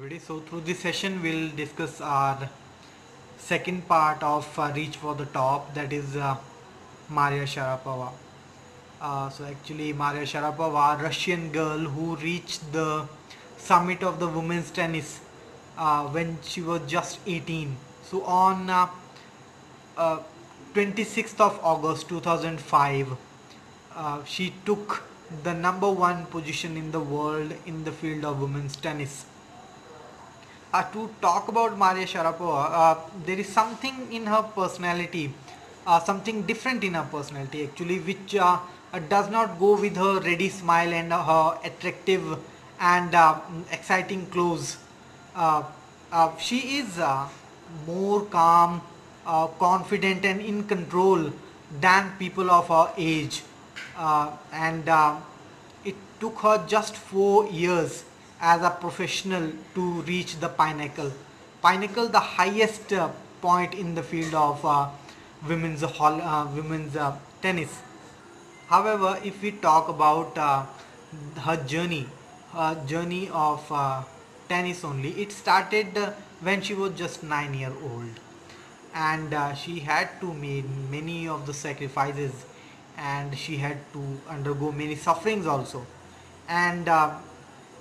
everybody. So through this session we'll discuss our second part of Reach for the Top, that is Maria Sharapova. So actually Maria Sharapova, Russian girl who reached the summit of the women's tennis when she was just 18. So on uh, 26th of August 2005, she took the number one position in the world in the field of women's tennis. To talk about Maria Sharapova, there is something in her personality, something different in her personality actually, which does not go with her ready smile and her attractive and exciting clothes. Uh, she is more calm, confident, and in control than people of her age. And It took her just 4 years as a professional to reach the pinnacle. Pinnacle, the highest point in the field of women's tennis. However, if we talk about her journey of tennis only, it started when she was just 9 year old, and she had to make many of the sacrifices, and she had to undergo many sufferings also, and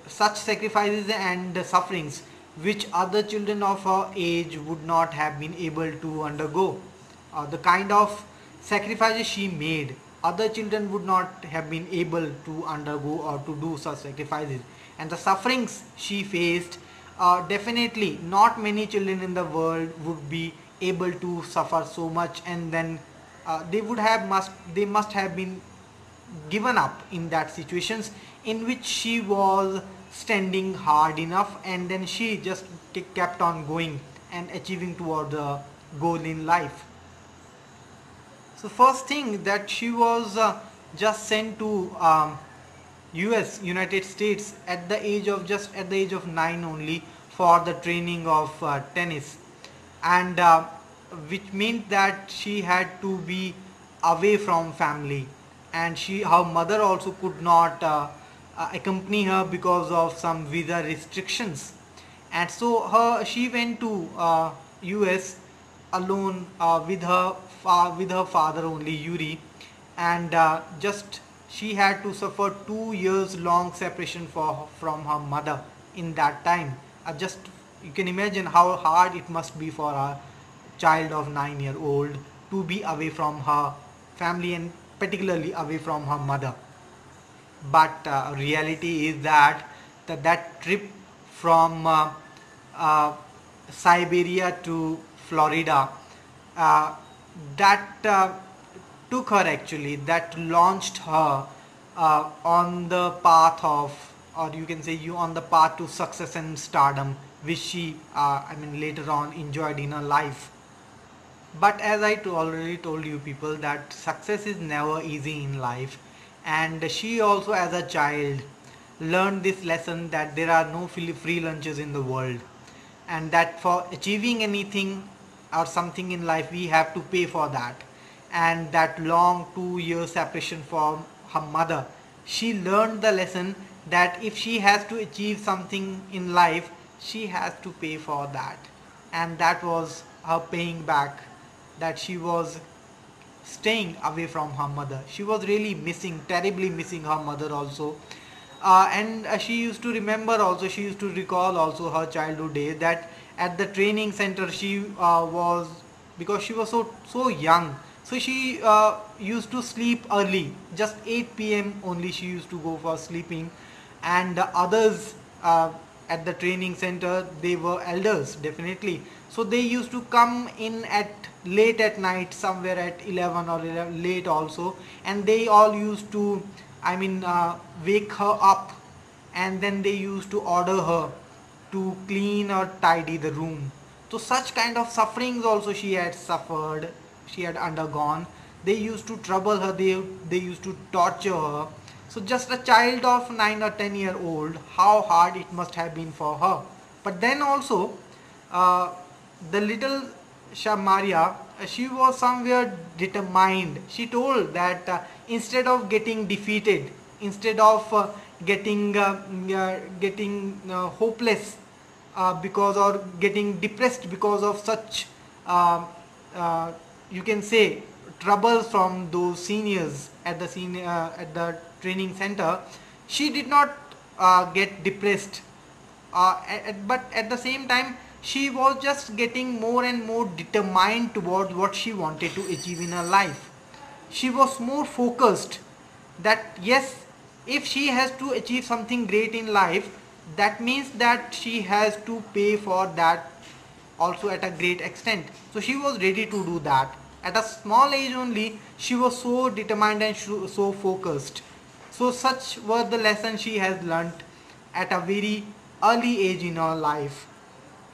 such sacrifices and sufferings which other children of her age would not have been able to undergo. The kind of sacrifices she made, other children would not have been able to undergo or to do such sacrifices. And the sufferings she faced, definitely not many children in the world would be able to suffer so much, and then they must have been given up in that situations in which she was standing hard enough, and then she just kept on going and achieving toward the goal in life. So first thing, that she was just sent to US, United States, at the age of 9 only, for the training of tennis, and which meant that she had to be away from family, and her mother also could not accompany her because of some visa restrictions, and so she went to US alone, with her father only, Yuri, and just she had to suffer 2 years long separation from her mother in that time. Just you can imagine how hard it must be for a child of 9 year old to be away from her family, and particularly away from her mother. But reality is that that trip from Siberia to Florida, uh, that took her actually, that launched her on the path of, or you can say you on the path to success and stardom, which she later on enjoyed in her life. But as already told you people, that success is never easy in life, and she also as a child learned this lesson, that there are no free lunches in the world, and that for achieving anything or something in life we have to pay for that. And that long 2 year separation from her mother, she learned the lesson that if she has to achieve something in life, she has to pay for that, and that was her paying back, that she was staying away from her mother. She was really missing, terribly missing her mother also. And she used to remember also, she used to recall also her childhood days, that at the training center she was, because she was so young, so she used to sleep early, just 8 p.m. only she used to go for sleeping, and the others at the training center, they were elders definitely, so they used to come in at late at night, somewhere at 11 or 11, late also, and they all used to wake her up, and then they used to order her to clean or tidy the room. So such kind of sufferings also she had suffered, she had undergone. They used to trouble her, they used to torture her. So just a child of 9 or 10 year old, how hard it must have been for her. But then also, uh, the little Shamaria, she was somewhere determined. She told that instead of getting defeated, instead of getting hopeless, because or getting depressed because of such uh, uh, you can say troubles from those seniors at the at the training center. She did not get depressed, but at the same time she was just getting more and more determined towards what she wanted to achieve in her life. She was more focused that yes, if she has to achieve something great in life, that means that she has to pay for that also at a great extent. So she was ready to do that. At a small age only, she was so determined and so focused. So such were the lessons she has learnt at a very early age in her life.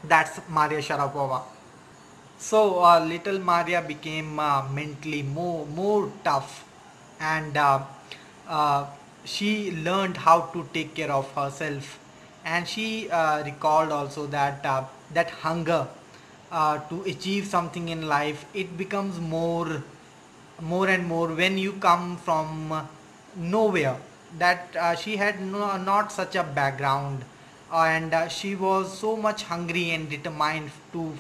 That's Maria Sharapova. So little Maria became mentally more tough, and uh, she learned how to take care of herself. And she recalled also that that hunger to achieve something in life, it becomes more and more when you come from nowhere. That she had not such a background, and she was so much hungry and determined to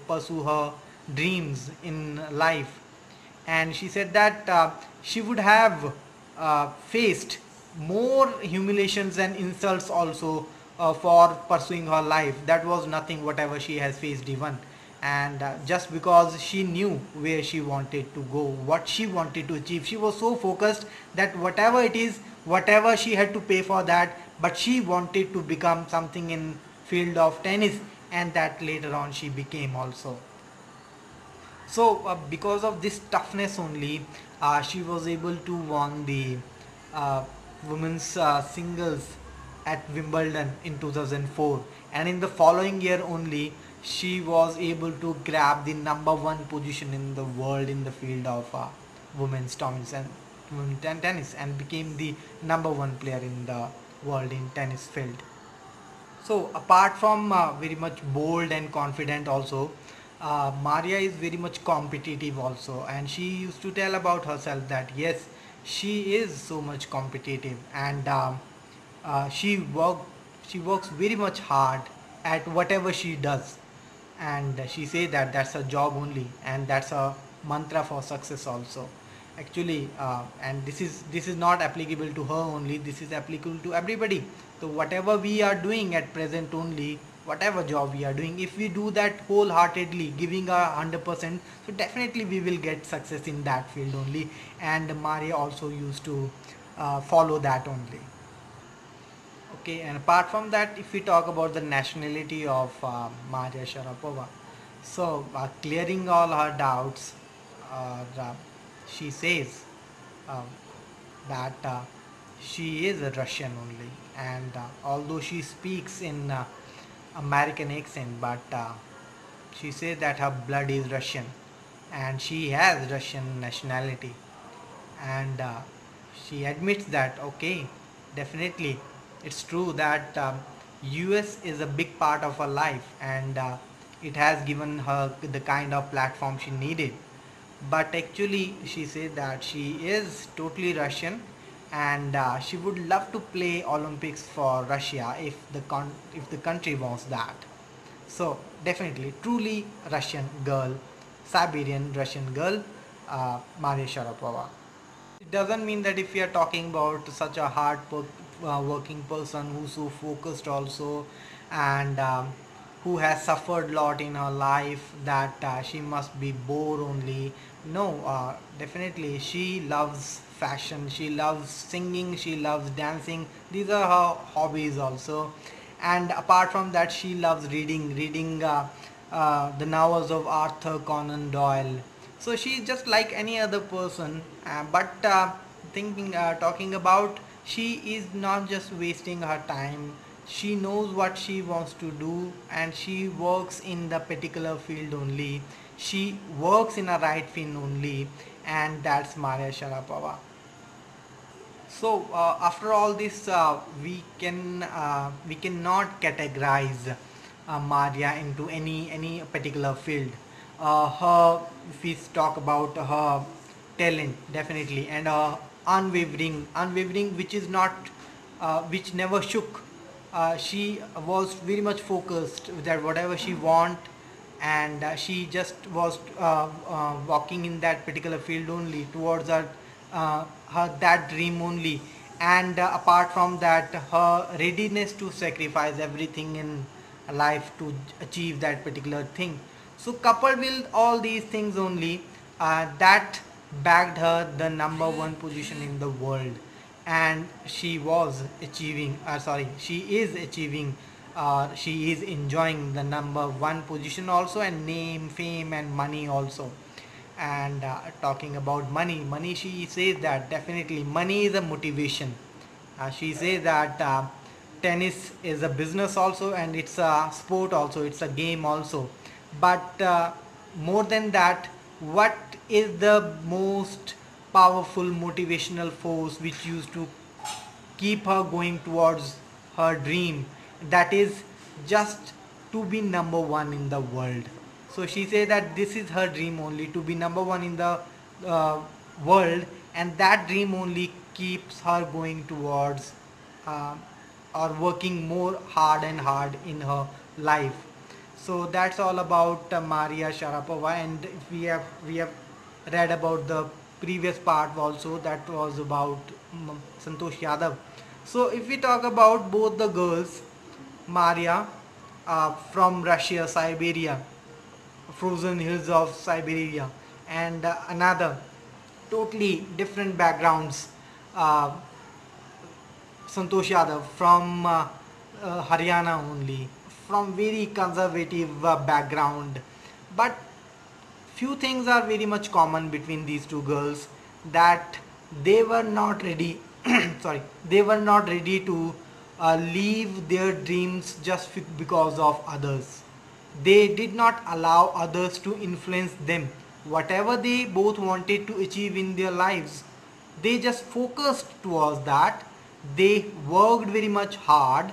pursue her dreams in life. And she said that she would have faced more humiliations and insults also for pursuing her life. That was nothing whatever she has faced even. And just because she knew where she wanted to go, what she wanted to achieve, she was so focused that whatever it is, whatever she had to pay for that, but she wanted to become something in field of tennis, and that later on she became also. So because of this toughness only, she was able to won the uh, women's singles at Wimbledon in 2004, and in the following year only she was able to grab the number one position in the world in the field of women's tennis and tennis, and became the number one player in the world in tennis field. So apart from very much bold and confident also, Maria is very much competitive also, and she used to tell about herself that yes, she is so much competitive, and she works very much hard at whatever she does, and she say that that's a job only, and that's a mantra for success also. Actually, and this is not applicable to her only, this is applicable to everybody. So whatever we are doing at present only, whatever job we are doing, if we do that wholeheartedly, giving our 100%, so definitely we will get success in that field only. And Maria also used to follow that only. Okay, and apart from that, if we talk about the nationality of Maria Sharapova, so clearing all her doubts, she says uh, that she is a Russian only, and although she speaks in American accent, but she says that her blood is Russian, and she has Russian nationality, and she admits that okay, definitely it's true that US is a big part of her life, and it has given her the kind of platform she needed. But actually she said that she is totally Russian, and she would love to play Olympics for Russia if if the country wants that. So definitely truly Russian girl, Siberian Russian girl, Maria Sharapova. It doesn't mean that if we are talking about such a working person who's so focused also, and who has suffered a lot in her life, that she must be bored only. No, definitely she loves fashion, she loves singing, she loves dancing. These are her hobbies also. And apart from that, she loves reading the novels of Arthur Conan Doyle. So she's just like any other person, but talking about, she is not just wasting her time. She knows what she wants to do, and she works in the particular field only. She works in a right field only, and that's Maria Sharapova. So after all this, we cannot categorize Maria into any particular field. Her, if we talk about her talent, definitely, and unwavering, which is not, which never shook. she was very much focused that whatever she want, and she just was walking in that particular field only towards her that dream only. And apart from that, her readiness to sacrifice everything in life to achieve that particular thing. So coupled with all these things only, that bagged her the number one position in the world. And she was achieving she is achieving, she is enjoying the number one position also, and name, fame and money also. And talking about money, she says that definitely money is a motivation. She says that tennis is a business also, and it's a sport also, it's a game also. But more than that, what is the most powerful motivational force which used to keep her going towards her dream? That is just to be number one in the world. So she said that this is her dream only, to be number one in the uh, world, and that dream only keeps her going towards uh, or working more hard and hard in her life. So that's all about Maria Sharapova. And we have read about the previous part also, that was about Santosh Yadav. So if we talk about both the girls, Maria from Russia, Siberia, frozen hills of Siberia, and another totally different backgrounds, uh, Santosh Yadav from Haryana only, from very conservative background. But few things are very much common between these two girls, that they were not ready sorry, they were not ready to leave their dreams just because of others. They did not allow others to influence them. Whatever they both wanted to achieve in their lives, they just focused towards that. They worked very much hard.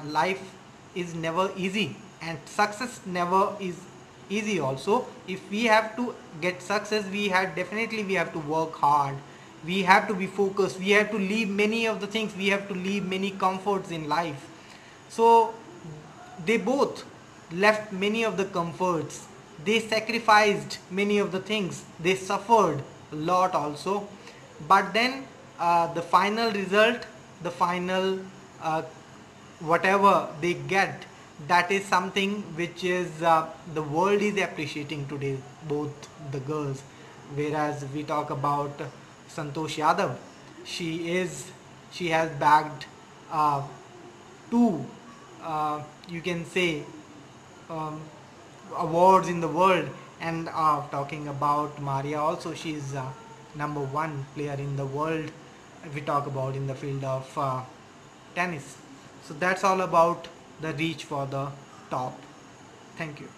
Life is never easy, and success never is easy also. If we have to get success, we have to work hard, we have to be focused, we have to leave many of the things, we have to leave many comforts in life. So they both left many of the comforts, they sacrificed many of the things, they suffered a lot also. But then the final result, the final whatever they get, that is something which is the world is appreciating today, both the girls. Whereas we talk about Santosh Yadav, she has bagged uh, two, you can say, um, awards in the world. And talking about Maria also, she is number one player in the world if we talk about in the field of tennis. So that's all about the reach for the top. Thank you.